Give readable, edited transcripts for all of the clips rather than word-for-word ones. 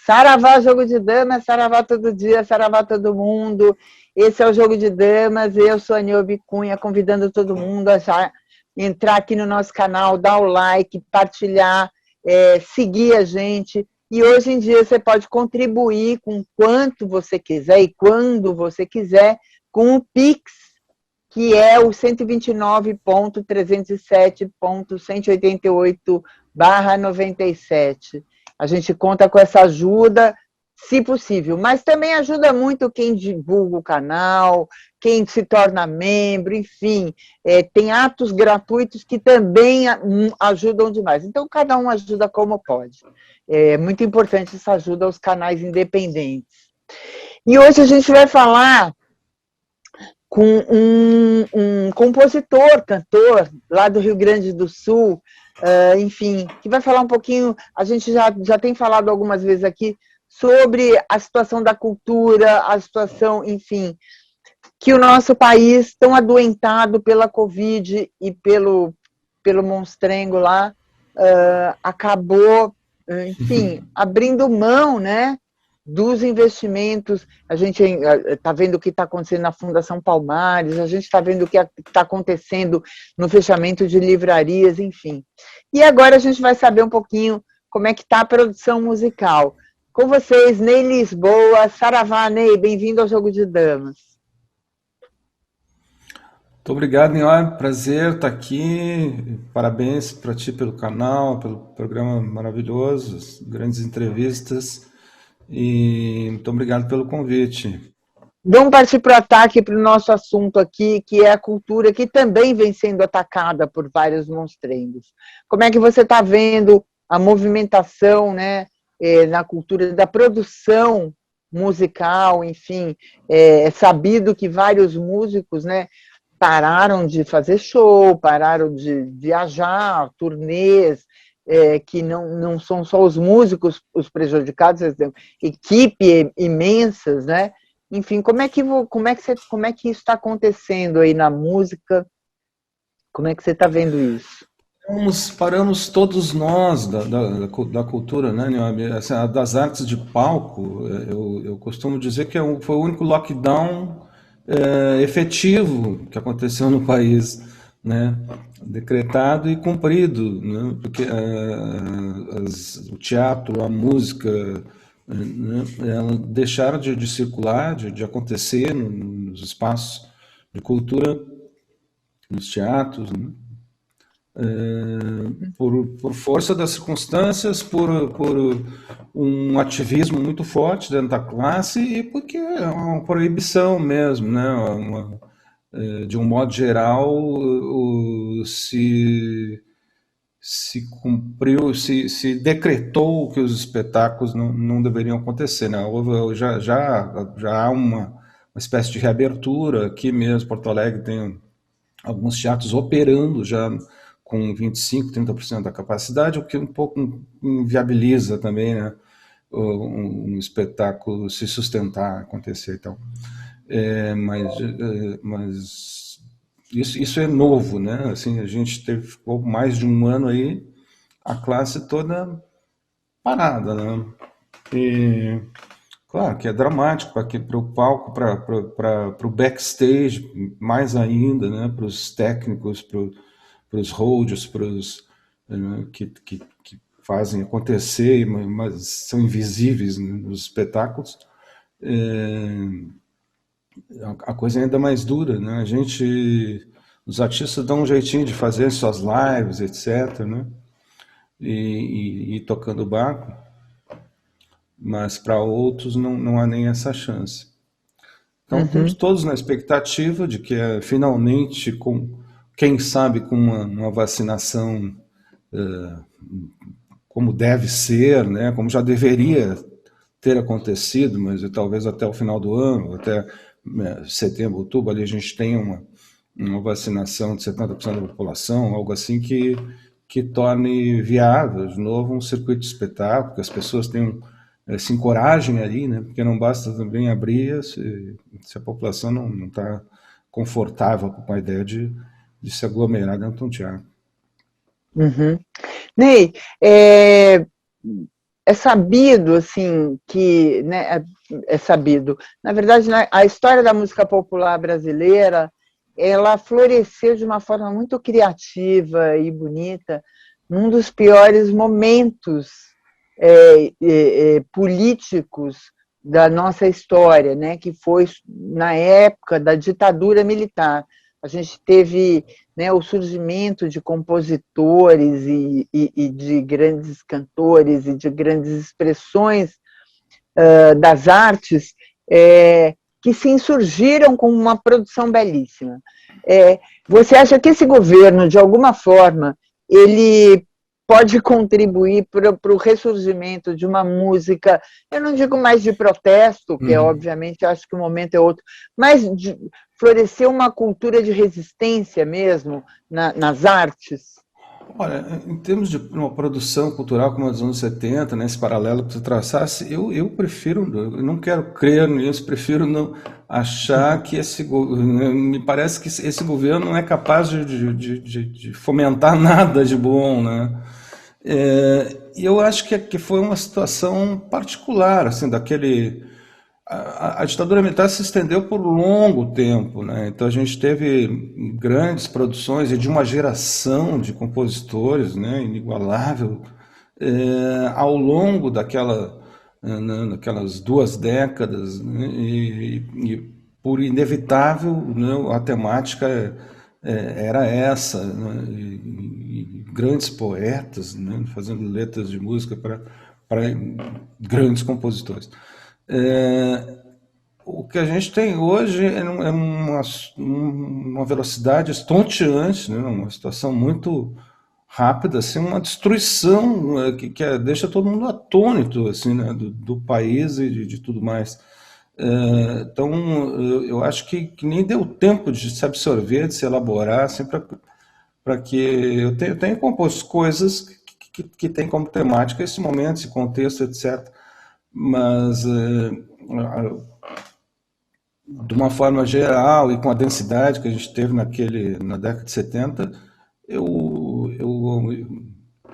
Saravá, jogo de damas, saravá todo dia, saravá todo mundo. Esse é o Jogo de Damas, eu sou a Niobe Cunha, convidando todo mundo a já entrar aqui no nosso canal, dar o like, partilhar, seguir a gente. E hoje em dia você pode contribuir com quanto você quiser e quando você quiser com o Pix, que é o 129.307.188/97. A gente conta com essa ajuda, se possível, mas também ajuda muito quem divulga o canal, quem se torna membro, enfim, tem atos gratuitos que também ajudam demais. Então, cada um ajuda como pode. É muito importante essa ajuda aos canais independentes. E hoje a gente vai falar com um compositor, cantor, lá do Rio Grande do Sul, enfim, que vai falar um pouquinho, a gente já tem falado algumas vezes aqui, sobre a situação da cultura, a situação, enfim, que o nosso país, tão adoentado pela Covid e pelo monstrengo lá, acabou, enfim, abrindo mão, né, dos investimentos. A gente está vendo o que está acontecendo na Fundação Palmares, a gente está vendo o que está acontecendo no fechamento de livrarias, enfim. E agora a gente vai saber um pouquinho como é que está a produção musical. Com vocês, Ney Lisboa. Saravá, Ney, bem-vindo ao Jogo de Damas. Muito obrigado, Niobe. Prazer estar aqui. Parabéns para ti pelo canal, pelo programa maravilhoso, grandes entrevistas. E muito obrigado pelo convite. Vamos partir para o ataque, para o nosso assunto aqui, que é a cultura, que também vem sendo atacada por vários monstrengos. Como é que você está vendo a movimentação, né, na cultura da produção musical, enfim, é sabido que vários músicos, né, pararam de fazer show, pararam de viajar, turnês, que não são só os músicos os prejudicados, equipe imensas, né? Enfim, como é que isso está acontecendo aí na música? Como é que você está vendo isso? Paramos todos nós da cultura, né, Niobe? Das artes de palco. Eu costumo dizer que foi o único lockdown efetivo que aconteceu no país, né? Decretado e cumprido, né? Porque o teatro, a música, né? Deixaram de circular, de acontecer nos espaços de cultura, nos teatros, né? Por força das circunstâncias, por um ativismo muito forte dentro da classe e porque é uma proibição mesmo, né? De um modo geral, se cumpriu, se decretou que os espetáculos não deveriam acontecer, né? Já há uma espécie de reabertura aqui mesmo. Porto Alegre tem alguns teatros operando já com 25%, 30% da capacidade, o que um pouco inviabiliza também, né, um espetáculo se sustentar, acontecer e tal. Mas isso é novo, né? Assim, a gente ficou mais de um ano aí, a classe toda parada, né? E claro que é dramático para o palco, para o backstage, mais ainda, né? Para os técnicos, para os holds, para os que fazem acontecer, mas são invisíveis nos espetáculos. A coisa é ainda mais dura, né? Os artistas dão um jeitinho de fazer suas lives, etc., né? E tocando o barco, mas para outros não há nem essa chance. Então, estamos todos na expectativa de que finalmente, quem sabe com uma vacinação como deve ser, né, como já deveria ter acontecido, mas talvez até o final do ano, até setembro, outubro, ali a gente tenha uma vacinação de 70% da população, algo assim que torne viável de novo um circuito de espetáculo, que as pessoas tenham se encorajem ali, né? Porque não basta também abrir se a população não está confortável com a ideia de se aglomerar dentro de um teatro. Ney, é sabido, assim, que, né, é sabido. Na verdade, né, a história da música popular brasileira, ela floresceu de uma forma muito criativa e bonita num dos piores momentos políticos da nossa história, né, que foi na época da ditadura militar. A gente teve, né, o surgimento de compositores e de grandes cantores e de grandes expressões das artes que se insurgiram com uma produção belíssima. Você acha que esse governo, de alguma forma, ele pode contribuir para o ressurgimento de uma música, eu não digo mais de protesto, que obviamente eu acho que o momento é outro, mas florescer uma cultura de resistência mesmo nas artes? Olha, em termos de uma produção cultural como a dos anos 70, né, esse paralelo que você traçasse, eu prefiro, eu não quero crer nisso, prefiro não achar que me parece que esse governo não é capaz de fomentar nada de bom, né? E eu acho que foi uma situação particular, assim, a ditadura militar se estendeu por longo tempo, né? Então a gente teve grandes produções e de uma geração de compositores, né, inigualável, ao longo daquelas 2 décadas, né, e por inevitável, né, a temática era essa, né, e grandes poetas, né, fazendo letras de música para grandes compositores. O que a gente tem hoje é uma velocidade estonteante, né? Uma situação muito rápida, assim, uma destruição que deixa todo mundo atônito, assim, né? Do país e de tudo mais. Então, eu acho que nem deu tempo de se absorver, de se elaborar, assim, para que eu tenho composto coisas que tem como temática esse momento, esse contexto, etc. Mas de uma forma geral e com a densidade que a gente teve na década de 70, eu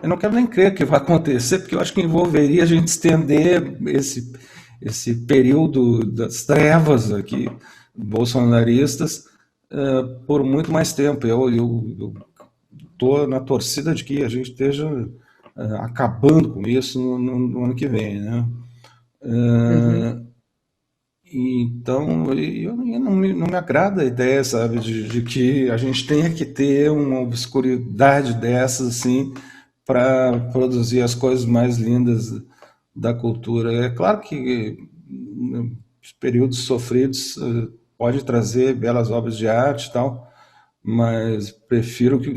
não quero nem crer que vai acontecer, porque eu acho que envolveria a gente estender esse período das trevas aqui, bolsonaristas, por muito mais tempo. Eu estou na torcida de que a gente esteja acabando com isso no ano que vem, né? Uhum. Então, não me agrada a ideia, sabe, de que a gente tenha que ter uma obscuridade dessas, assim, para produzir as coisas mais lindas da cultura. É claro que os períodos sofridos pode trazer belas obras de arte e tal, mas prefiro que,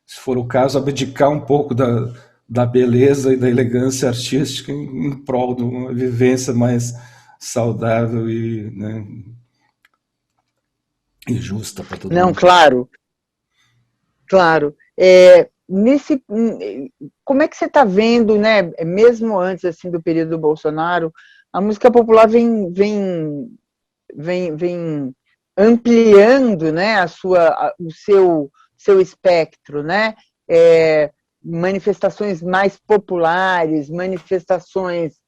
se for o caso, abdicar um pouco da beleza e da elegância artística em prol de uma vivência mais saudável né, e justa para todo Não, mundo. claro, claro. Como é que você está vendo, né, mesmo antes assim, do período do Bolsonaro, a música popular vem ampliando, né, o seu espectro, né? Manifestações mais populares, manifestações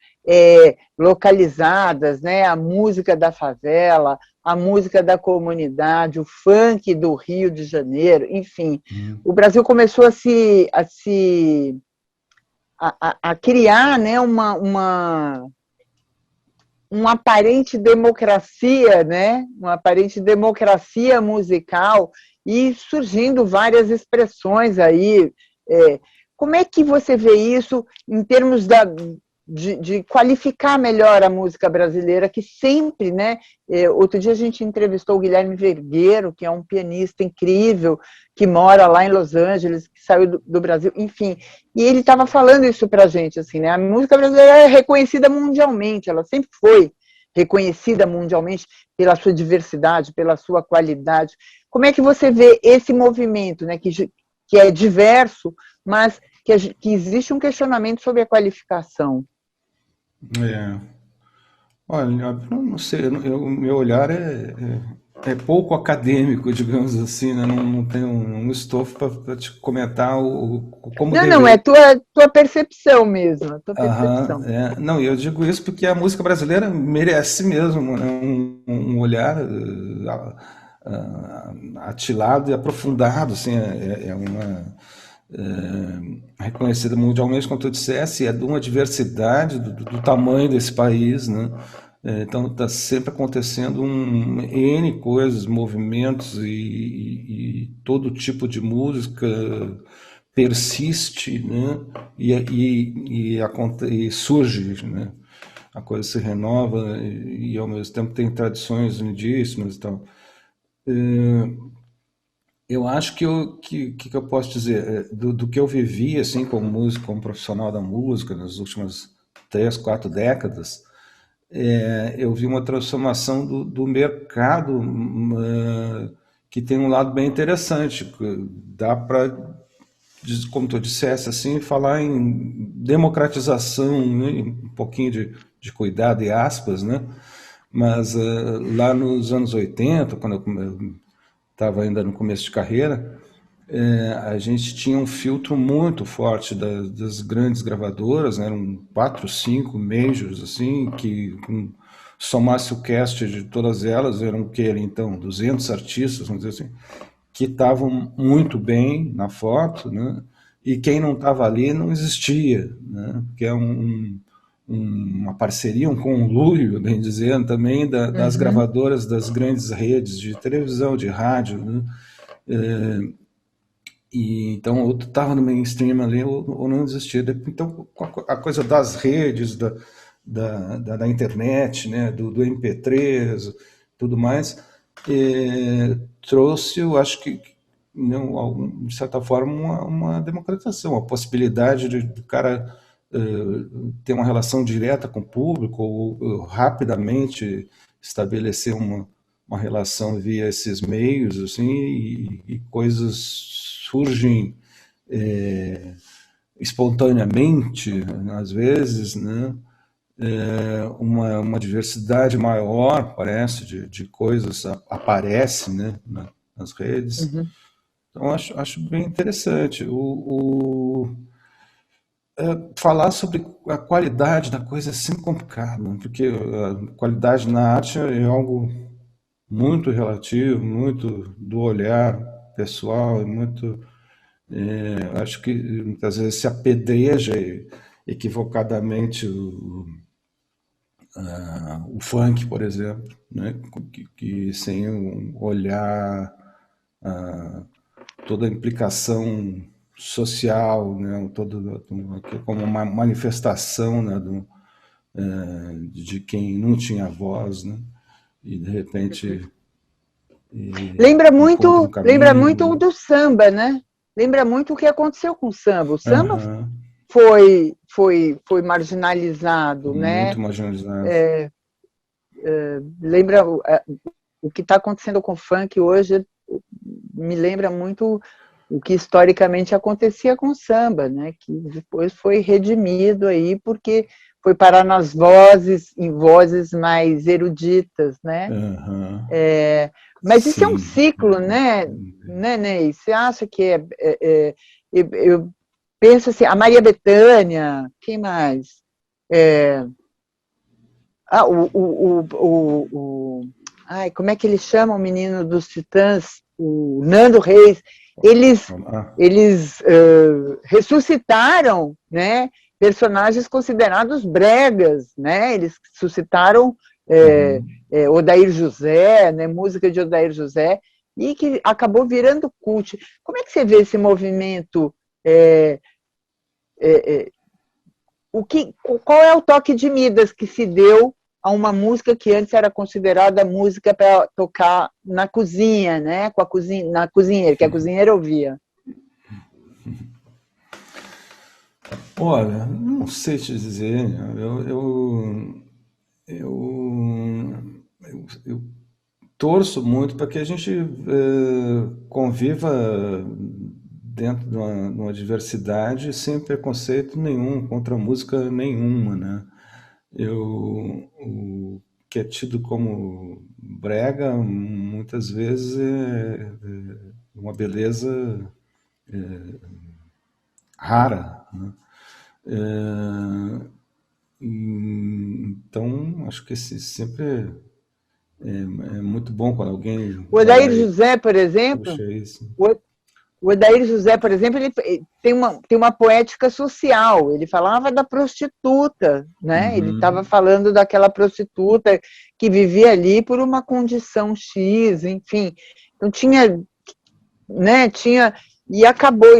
localizadas, né? A música da favela, a música da comunidade, o funk do Rio de Janeiro, enfim. O Brasil começou a criar, né, uma aparente democracia, né? Uma aparente democracia musical e surgindo várias expressões aí. Como é que você vê isso em termos de qualificar melhor a música brasileira, que sempre, né? Outro dia a gente entrevistou o Guilherme Vergueiro, que é um pianista incrível, que mora lá em Los Angeles, que saiu do Brasil, enfim. E ele estava falando isso para a gente, assim, né? A música brasileira é reconhecida mundialmente, ela sempre foi reconhecida mundialmente pela sua diversidade, pela sua qualidade. Como é que você vê esse movimento, né? Que é diverso, mas que existe um questionamento sobre a qualificação? Olha, não sei, meu olhar é pouco acadêmico, digamos assim, né? Não tenho um estofo para te comentar como Não, não, é deveria. tua percepção mesmo, a tua Aham, percepção. é. Não, e eu digo isso porque a música brasileira merece mesmo, né, um olhar atilado e aprofundado, assim, é uma reconhecida mundialmente, como tu dissesse, é de uma diversidade do tamanho desse país, né? Então está sempre acontecendo N coisas, movimentos e todo tipo de música persiste, né? E surge, né? A coisa se renova e ao mesmo tempo tem tradições lindíssimas e tal. Eu acho que eu posso dizer do que eu vivi assim como músico, como profissional da música nas últimas 3, 4 décadas, eu vi uma transformação do mercado que tem um lado bem interessante. Dá para, como tu dissesse, assim, falar em democratização, né? Um pouquinho de cuidado e aspas, né? Mas lá nos anos 80, quando eu estava ainda no começo de carreira, a gente tinha um filtro muito forte das grandes gravadoras, né? Eram 4, 5 majors, assim, que somasse o cast de todas elas, eram o que então? 200 artistas, vamos dizer assim, que estavam muito bem na foto, né? E quem não estava ali não existia, né? Porque é uma parceria, um conluio, bem dizendo, também das Uhum. gravadoras das grandes redes de televisão, de rádio, né? E então ou tu estava no mainstream ali ou não existia. Então a coisa das redes, da internet, né, do MP3, tudo mais, trouxe, eu acho que não, de certa forma, uma democratização, a possibilidade do cara ter uma relação direta com o público ou rapidamente estabelecer uma relação via esses meios, assim, e coisas surgem espontaneamente, às vezes, né? Uma diversidade maior, parece, de coisas aparece, né, nas redes. Uhum. Então, acho bem interessante. Falar sobre a qualidade da coisa é sempre complicado, né? Porque a qualidade na arte é algo muito relativo, muito do olhar pessoal, muito, acho que muitas vezes se apedreja equivocadamente o funk, por exemplo, né? Que sem olhar toda a implicação social, né? Como uma manifestação, né? De quem não tinha voz, né? E de repente encontra um Lembra caminho, muito né? do samba, né? Lembra muito o que aconteceu com o samba. O samba Aham. foi marginalizado, né? Muito marginalizado. Lembra o que está acontecendo com o funk hoje, me lembra muito o que historicamente acontecia com o samba, né? Que depois foi redimido aí porque foi parar em vozes mais eruditas, né? Aham. Mas isso é um Sim. ciclo, né, Ney? Você acha que eu penso assim, a Maria Bethânia, quem mais? É, ah, ai, como é que ele chama o menino dos Titãs? O Nando Reis. Eles, Ah, eles ressuscitaram, né, personagens considerados bregas, né? Eles suscitaram uhum. Odair José, né, música de Odair José, e que acabou virando cult. Como é que você vê esse movimento? É, é, é, qual é o toque de Midas que se deu a uma música que antes era considerada música para tocar na cozinha, né? Na cozinheira, que a cozinheira ouvia. Olha, não sei te dizer. Eu torço muito para que a gente conviva dentro de uma diversidade sem preconceito nenhum, contra música nenhuma, né? O que é tido como brega muitas vezes é uma beleza rara, né? Então, acho que esse sempre é muito bom quando alguém O vai lá Odair e José, por exemplo, puxa isso. o O Odair José, por exemplo, ele tem uma poética social. Ele falava da prostituta, né? Ele estava Uhum. falando daquela prostituta que vivia ali por uma condição X, enfim. Então tinha, né? Tinha e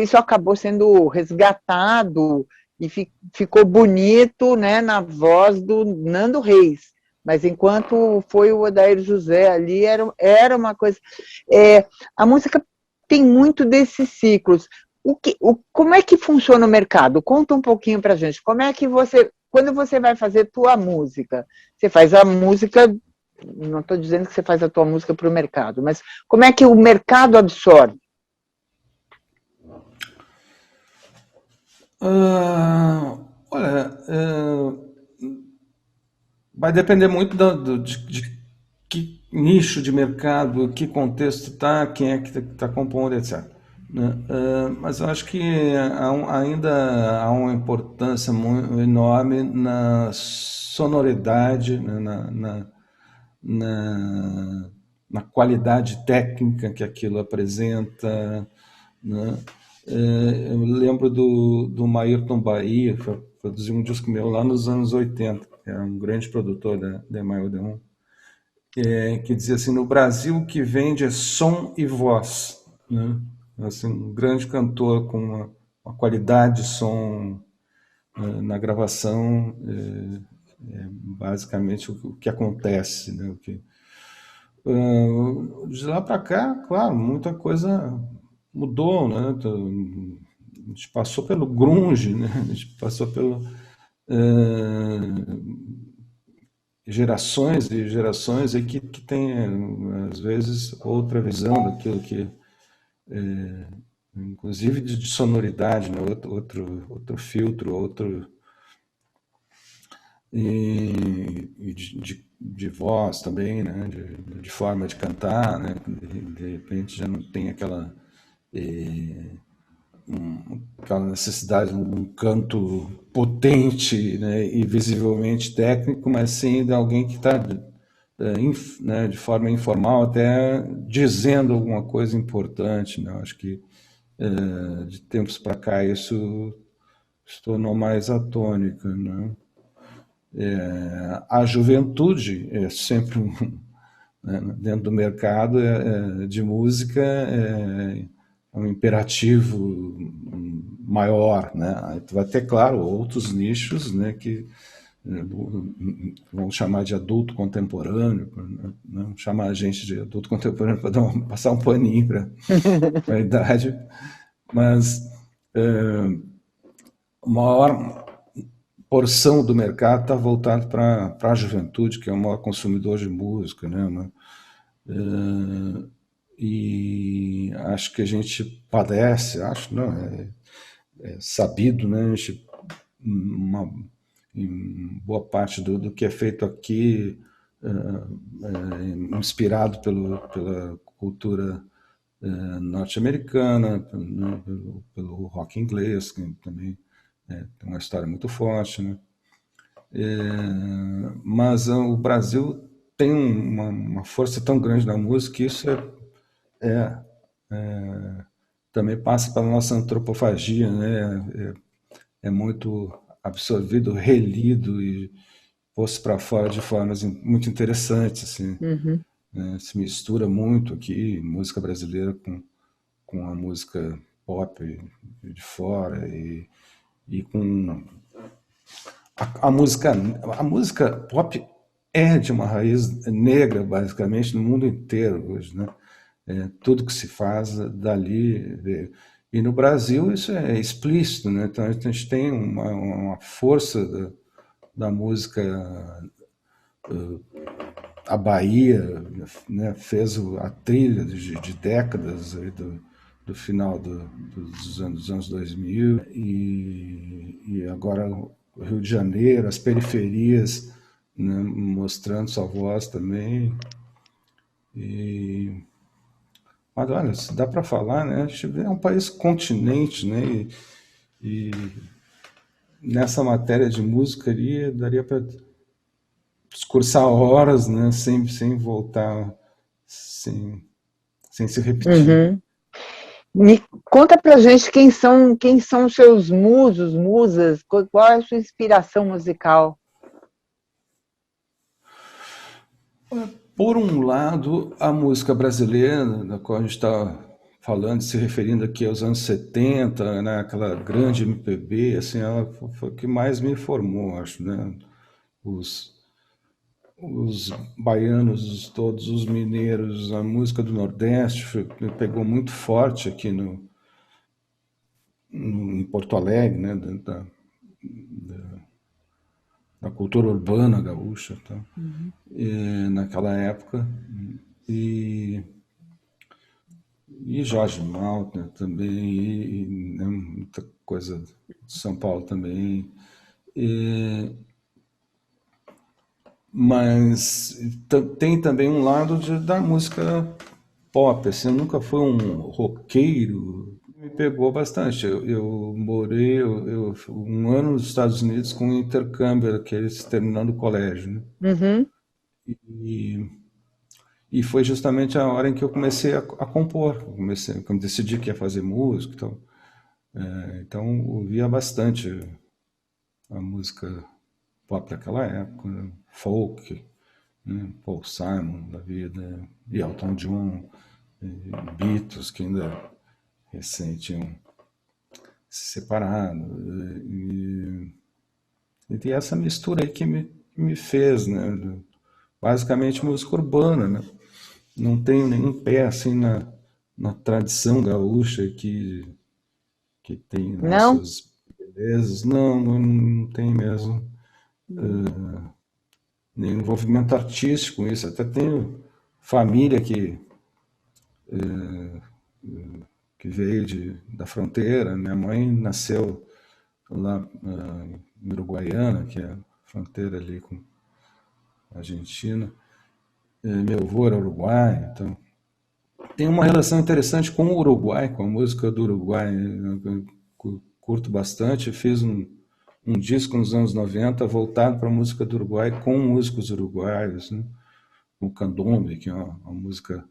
isso acabou sendo resgatado e ficou bonito, né? Na voz do Nando Reis. Mas enquanto foi o Odair José ali, era uma coisa. A música tem muito desses ciclos. Como é que funciona o mercado? Conta um pouquinho para a gente. Como é que quando você vai fazer tua música, você faz a música, não estou dizendo que você faz a tua música para o mercado, mas como é que o mercado absorve? Olha, vai depender muito de que nicho de mercado, que contexto está, quem é que está compondo, etc. Né? Mas eu acho que ainda há uma importância muito enorme na sonoridade, né? Na, na qualidade técnica que aquilo apresenta, né? Eu lembro do Maírton Bahia, que produziu um disco meu lá nos anos 80, que era um grande produtor da EMI Odeon, que dizia assim: no Brasil o que vende é som e voz. Né? Assim, um grande cantor com uma qualidade de som na gravação, basicamente o que acontece. Né? De lá para cá, claro, muita coisa mudou, né? A gente passou pelo grunge, né? A gente passou pelo gerações e gerações aí que tem às vezes outra visão daquilo que, inclusive de sonoridade, né? Outro filtro, outro e de voz também, né? De forma de cantar, né? De repente já não tem aquela necessidade de um canto potente, né? E visivelmente técnico, mas sim de alguém que está né, de forma informal até dizendo alguma coisa importante, né? Acho que de tempos para cá isso se tornou mais atônica, né? A juventude é sempre né, dentro do mercado de música um imperativo maior, né? Aí tu vai ter, claro, outros nichos, né, que vamos chamar de adulto contemporâneo, né? Vamos chamar a gente de adulto contemporâneo para passar um paninho para a idade, mas a maior porção do mercado está voltado para a juventude, que é o maior consumidor de música, né? E acho que a gente padece, acho, não, é sabido, né? A gente, em boa parte do que é feito aqui, inspirado pela cultura norte-americana, né? Pelo rock inglês, que também tem uma história muito forte, né? Mas o Brasil tem uma força tão grande na música que isso também passa pela nossa antropofagia, né? É muito absorvido, relido e posto para fora de formas muito interessantes, assim, Uhum. né? Se mistura muito aqui música brasileira com a música pop de fora e com a música pop é de uma raiz negra, basicamente, no mundo inteiro hoje, né? Tudo que se faz dali veio. E no Brasil isso é explícito, né? Então a gente tem uma força da música. A Bahia, né, fez a trilha de décadas aí do final dos anos 2000 e agora o Rio de Janeiro, as periferias, né, mostrando sua voz também. E, mas olha, se dá para falar, né? A gente é um país continente, né? E nessa matéria de música ali, daria para discursar horas, né? Sem voltar, sem, sem se repetir. Uhum. Me conta pra gente quem são os seus musos, musas, qual é a sua inspiração musical? Por um lado, a música brasileira, da qual a gente está falando, se referindo aqui aos anos 70, né, aquela grande MPB, assim, ela foi o que mais me formou, acho, né? Os, os baianos, todos os mineiros, a música do Nordeste me pegou muito forte aqui em Porto Alegre, né? Da cultura urbana gaúcha, tá? Uhum. Naquela época. E Jorge Malta também, né, muita coisa de São Paulo também. E, mas tem também um lado da música pop. Assim, eu nunca fui um roqueiro, me pegou bastante. Eu morei um ano nos Estados Unidos com um intercâmbio, aqueles terminando o colégio, né? Uhum. E, e foi justamente a hora em que eu comecei a compor. Quando decidi que ia fazer música e tal. Então, ouvia bastante a música pop daquela época, né? Folk, né? Paul Simon da vida, e Elton John, e Beatles, que ainda recém tinham se separado. E tem essa mistura aí que me fez, né? Basicamente música urbana, né? Não tenho nenhum pé assim na tradição gaúcha que tem lá Não? suas belezas. Não, não tem mesmo nenhum envolvimento artístico com isso. Até tenho família que veio da fronteira. Minha mãe nasceu lá em Uruguaiana, que é a fronteira ali com a Argentina. Meu avô era uruguaio, então tem uma relação interessante com o Uruguai, com a música do Uruguai. Eu curto bastante. Fiz um disco nos anos 90 voltado para a música do Uruguai, com músicos uruguaios, né? O candombe, que é uma música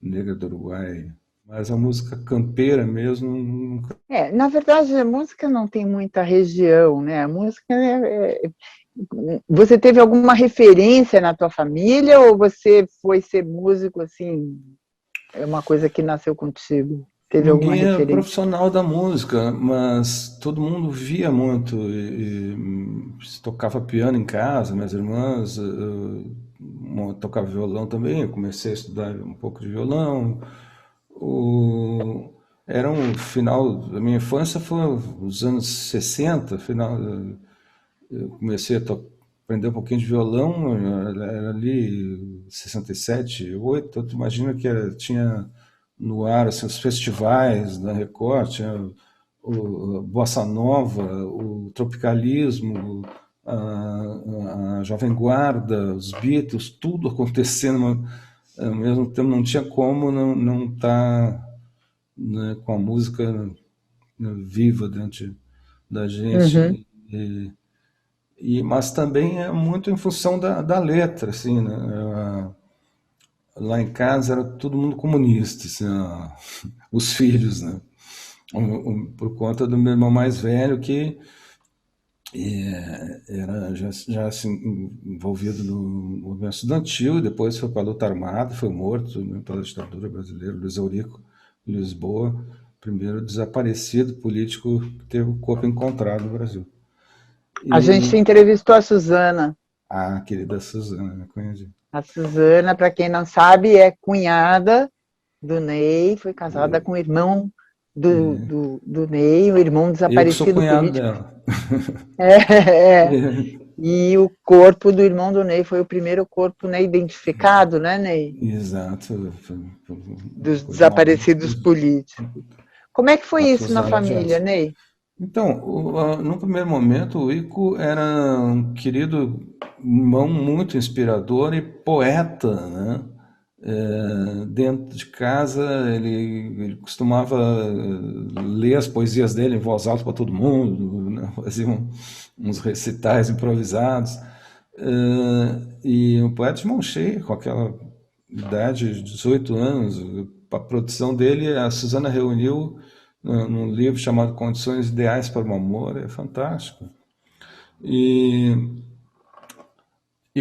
negra do Uruguai. Mas a música campeira mesmo, nunca. Na verdade, a música não tem muita região, né? A música Você teve alguma referência na tua família ou você foi ser músico assim? É uma coisa que nasceu contigo? Teve alguma Ninguém é referência? profissional da música, mas todo mundo via muito se tocava piano em casa. Minhas irmãs tocavam violão também. Eu comecei a estudar um pouco de violão. O, Era um final da minha infância, foi os anos 60, final. Eu comecei aprender um pouquinho de violão, era ali 67, 8. Tu imagina que tinha no ar assim, os festivais da Record, tinha o Bossa Nova, o Tropicalismo, a Jovem Guarda, os Beatles, tudo acontecendo, mas, ao mesmo tempo não tinha como não estar, né, com a música, né, viva dentro da Uhum. gente. Mas também é muito em função da letra, assim, né? Lá em casa era todo mundo comunista, assim, os filhos, né? Por conta do meu irmão mais velho, que era já assim, envolvido no movimento estudantil, e depois foi para a luta armada, foi morto, né, pela ditadura brasileira. Luiz Eurico Lisboa, primeiro desaparecido político que teve o corpo encontrado no Brasil. A gente E entrevistou a Suzana. a querida Suzana, né, conheci. A Suzana, para quem não sabe, é cunhada do Ney, foi casada com o irmão do Ney, o irmão Eu que sou desaparecido cunhado político. dela. E o corpo do irmão do Ney foi o primeiro corpo, né, identificado, né, Ney? Exato, Dos foi mal desaparecidos políticos. Como é que foi isso na acusado de família, asco. Ney? Então, no primeiro momento, o Ico era um querido irmão muito inspirador e poeta, né? Dentro de casa, ele costumava ler as poesias dele em voz alta para todo mundo, né? Fazia uns recitais improvisados. E um poeta de mão cheia, com aquela idade de 18 anos, a produção dele, a Susana reuniu num livro chamado Condições Ideais para o Amor, é fantástico. E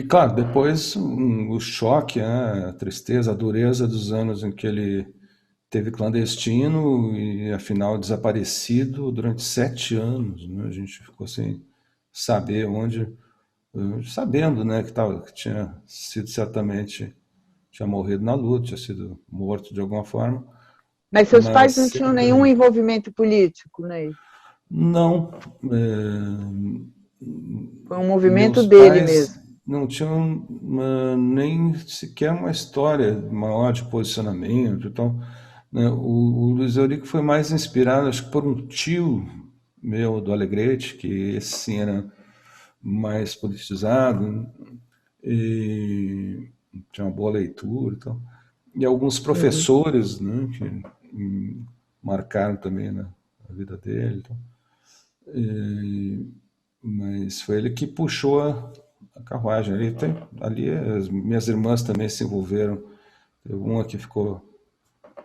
claro, depois o choque, né, a tristeza, a dureza dos anos em que ele teve clandestino e afinal desaparecido durante 7 anos, né? A gente ficou sem saber onde, sabendo, né, que tinha sido certamente, tinha morrido na luta, tinha sido morto de alguma forma, Mas seus pais não mas tinham nenhum envolvimento político, né? não. Foi um movimento Meus dele mesmo. pais não tinham nem sequer uma história maior de posicionamento. Então, né, o Luiz Eurico foi mais inspirado, acho que por um tio meu do Alegrete, que esse sim era mais politizado e tinha uma boa leitura e tal. E alguns Uhum. professores, né, que marcaram também na vida dele. Então. Mas foi ele que puxou a carruagem. Ali as minhas irmãs também se envolveram. Teve uma que ficou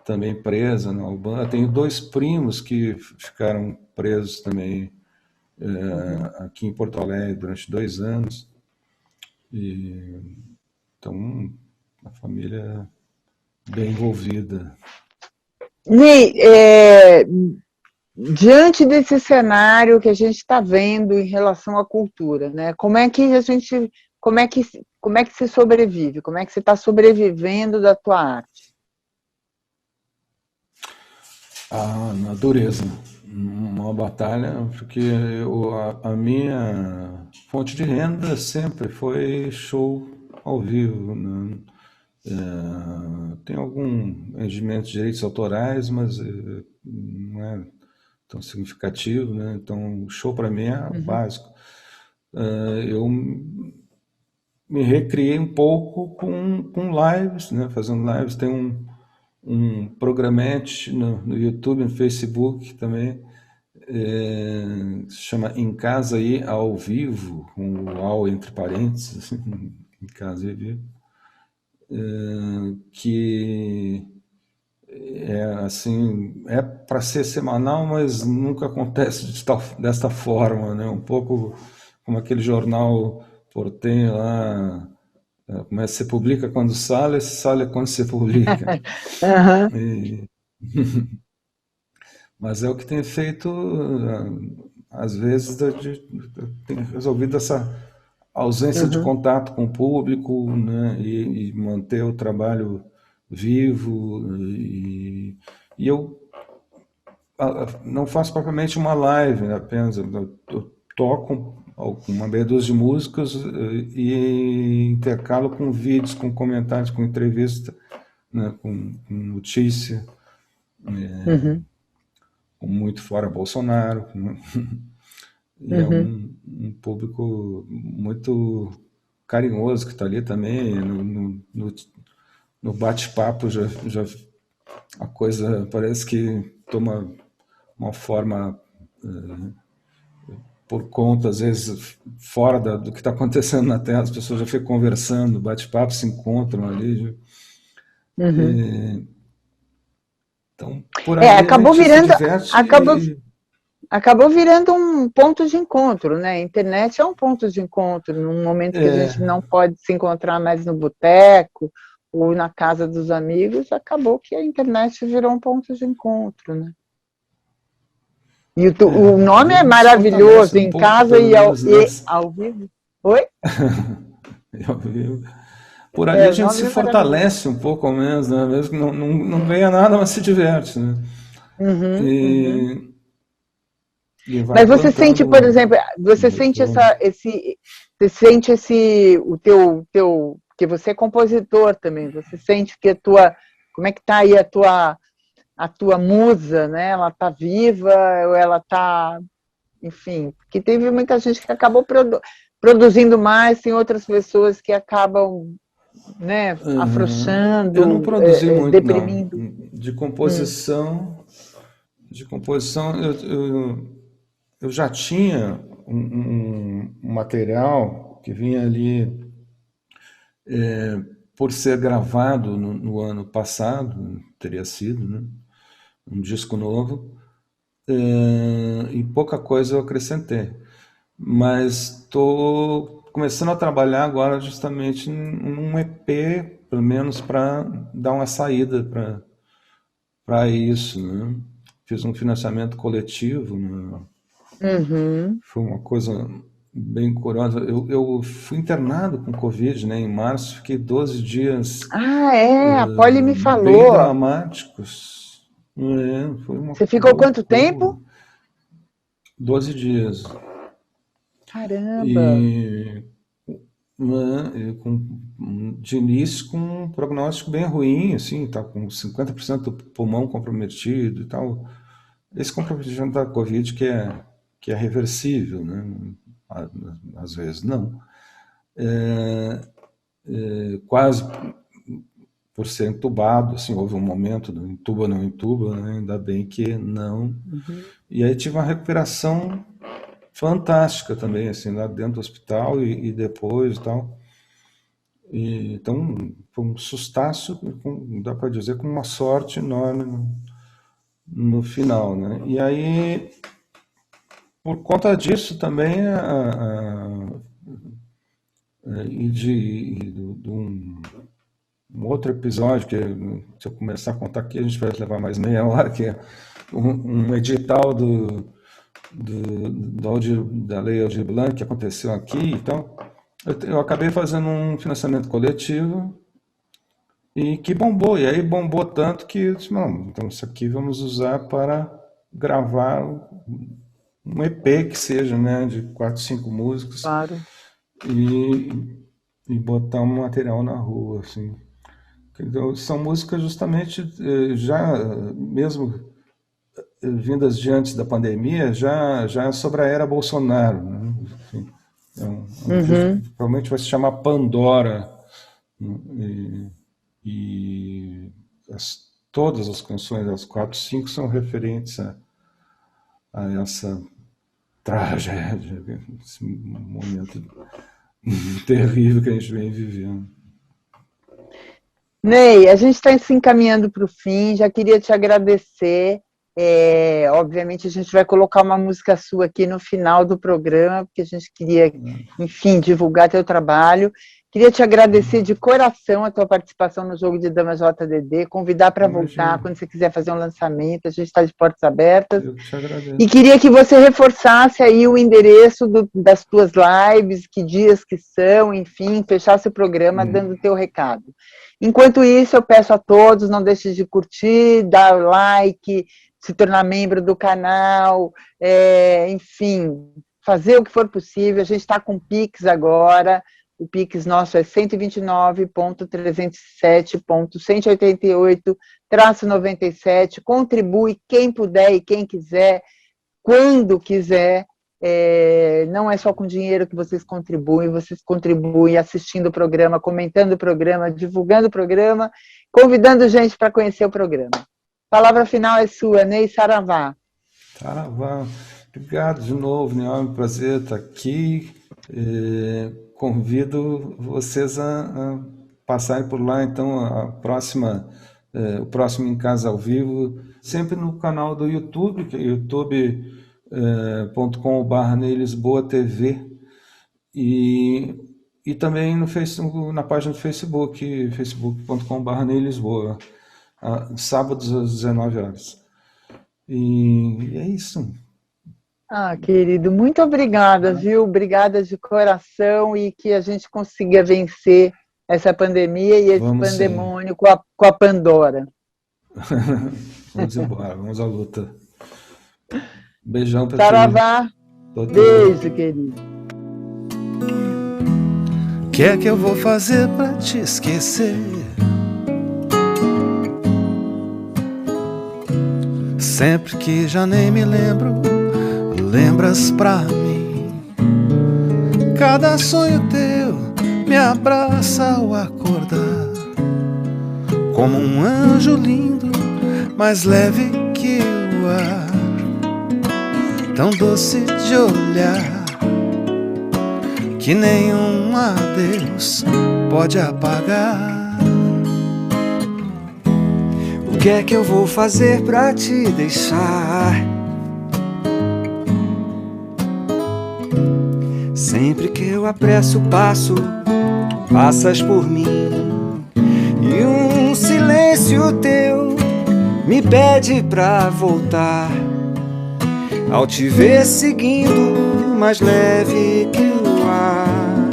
também presa na Albânia. Tenho 2 primos que ficaram presos também aqui em Porto Alegre durante 2 anos. E, então, a família bem envolvida. Ney, diante desse cenário que a gente está vendo em relação à cultura, né? Como é que se sobrevive? Como é que você está sobrevivendo da tua arte? Na dureza. Uma batalha, porque a minha fonte de renda sempre foi show ao vivo, né? Tem algum rendimento de direitos autorais, mas não é tão significativo, né? Então, o show para mim é Uhum, básico. Eu me recriei um pouco com lives, né? Fazendo lives. Tem um programete no YouTube, no Facebook também, se chama Em Casa e ao Vivo, com o ao entre parênteses, em casa e vivo, que é assim, é para ser semanal, mas nunca acontece desta forma, né? Um pouco como aquele jornal portenho lá, mas você publica quando sale quando você publica. uhum, E, mas é o que tem feito, às vezes, tem resolvido essa ausência de uhum. contato com o público, né, e manter o trabalho vivo. E eu não faço propriamente uma live, né, apenas. Eu toco uma meia dúzia de músicas e intercalo com vídeos, com comentários, com entrevista, né, com notícia, Uhum, com muito fora Bolsonaro. Né? E é uhum. um público muito carinhoso que está ali também. No bate-papo já a coisa parece que toma uma forma por conta, às vezes, fora do que está acontecendo na Terra. As pessoas já ficam conversando, bate-papo, se encontram ali. Uhum. Então, por É, ali a gente se diverte e acabou virando um ponto de encontro, né? A internet é um ponto de encontro, num momento que a gente é, não pode se encontrar mais no boteco ou na casa dos amigos, acabou que a internet virou um ponto de encontro, né? E o ali nome a é gente se fortalece maravilhoso, um em pouco, casa pelo menos, e nessa. ao vivo. Oi? Por ali É, a o gente nome se é maravilhoso. fortalece um pouco ao menos, né? Mesmo que não ganha nada, mas se diverte, né? Uhum, uhum. E, e vai Mas você sente, por plantando exemplo, um retorno. você sente que você é compositor também, você sente que como é que está aí a tua musa, né? Ela está viva ou ela está, enfim, porque teve muita gente que acabou produzindo mais, tem outras pessoas que acabam né, afrouxando, eu não produzi muito, deprimindo? não. De composição, eu já tinha um material que vinha ali por ser gravado no ano passado, teria sido, né, um disco novo, e pouca coisa eu acrescentei. Mas estou começando a trabalhar agora justamente num EP, pelo menos para dar uma saída para isso, né? Fiz um financiamento coletivo, né? Uhum. Foi uma coisa bem curiosa. Eu fui internado com Covid, né, em março, fiquei 12 dias A Polly me bem falou. dramáticos. Foi uma Você ficou quanto loucura. tempo? 12 dias. Caramba! E de início com um prognóstico bem ruim, assim, tá com 50% do pulmão comprometido e tal. Esse comprometimento da Covid que é reversível, né? Às vezes não. Quase por ser entubado, assim, houve um momento do entuba, não entuba, né? Ainda bem que não. Uhum. E aí tive uma recuperação fantástica também, assim, lá dentro do hospital e depois e tal. Então, foi um sustaço, dá para dizer, com uma sorte enorme no final, né? E aí, por conta disso também, de um outro episódio, que se eu começar a contar aqui, a gente vai levar mais meia hora, que é um edital da Lei Aldir Blanc que aconteceu aqui. Então, eu acabei fazendo um financiamento coletivo e que bombou. E aí bombou tanto que eu disse, não, então isso aqui vamos usar para gravar um EP que seja, né, de 4, 5 músicas Claro. e botar um material na rua, assim. Então, são músicas justamente já mesmo vindas de antes da pandemia, já sobre a era Bolsonaro, né? Enfim, um disco que provavelmente vai se chamar Pandora, né? E todas as canções, as 4, 5, são referentes a essa tragédia, esse momento terrível que a gente vem vivendo. Ney, a gente está se encaminhando para o fim, já queria te agradecer. Obviamente, a gente vai colocar uma música sua aqui no final do programa, porque a gente queria, enfim, divulgar teu trabalho. Queria te agradecer de coração a tua participação no Jogo de Damas JDD, convidar para voltar quando você quiser fazer um lançamento, a gente está de portas abertas. Eu te agradeço. E queria que você reforçasse aí o endereço das tuas lives, que dias que são, enfim, fechasse o programa dando o teu recado. Enquanto isso, eu peço a todos, não deixem de curtir, dar like, se tornar membro do canal, enfim, fazer o que for possível. A gente está com o Pix agora, o Pix nosso é 129.307.188-97, contribui quem puder e quem quiser, quando quiser. Não é só com dinheiro que vocês contribuem assistindo o programa, comentando o programa, divulgando o programa, convidando gente para conhecer o programa. A palavra final é sua, Ney Saravá. Saravá, obrigado de novo, né? É um prazer estar aqui. Convido vocês a passarem por lá, então, o próximo Em Casa ao Vivo, sempre no canal do YouTube, que é youtube.com/neylisboatv, e também no Facebook, na página do Facebook, facebook.com/neylisboa, sábados às 19 horas. E é isso. Querido, muito obrigada, viu? Obrigada de coração, e que a gente consiga vencer essa pandemia e esse pandemônio com a Pandora. Vamos embora, vamos à luta. Beijão pra Saravá, beijo, querido. O que é que eu vou fazer pra te esquecer? Sempre que já nem me lembro, lembras pra mim. Cada sonho teu me abraça ao acordar. acordar, como um anjo lindo, mais leve que o ar, tão doce de olhar, que nenhum adeus pode apagar. O que é que eu vou fazer pra te deixar? Sempre que eu apresso o passo, passas por mim, e um silêncio teu me pede pra voltar. Ao te ver seguindo, mais leve que o ar,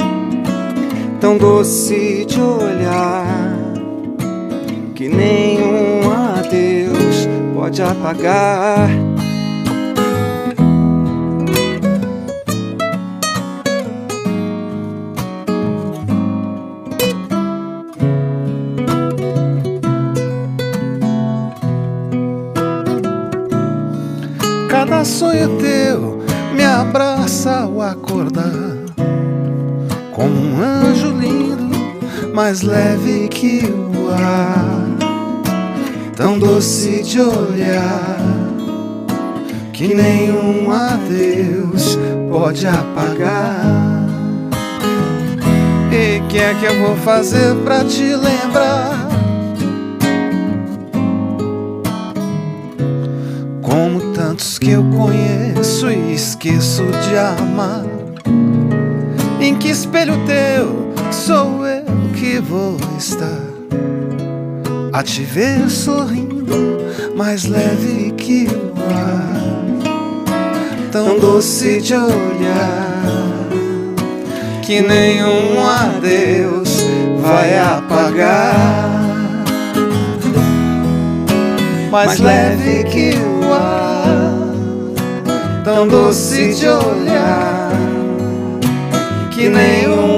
tão doce de olhar, que nenhum adeus pode apagar. Cada sonho teu me abraça ao acordar, como um anjo lindo, mais leve que o ar, tão doce de olhar, que nenhum adeus pode apagar. E que é que eu vou fazer pra te lembrar? Como tantos que eu conheço e esqueço de amar. Em que espelho teu sou eu que vou estar a te ver sorrindo, mais leve que o ar, tão doce de olhar, que nenhum adeus vai apagar. Mais leve que o ar, tão doce de olhar, que nenhum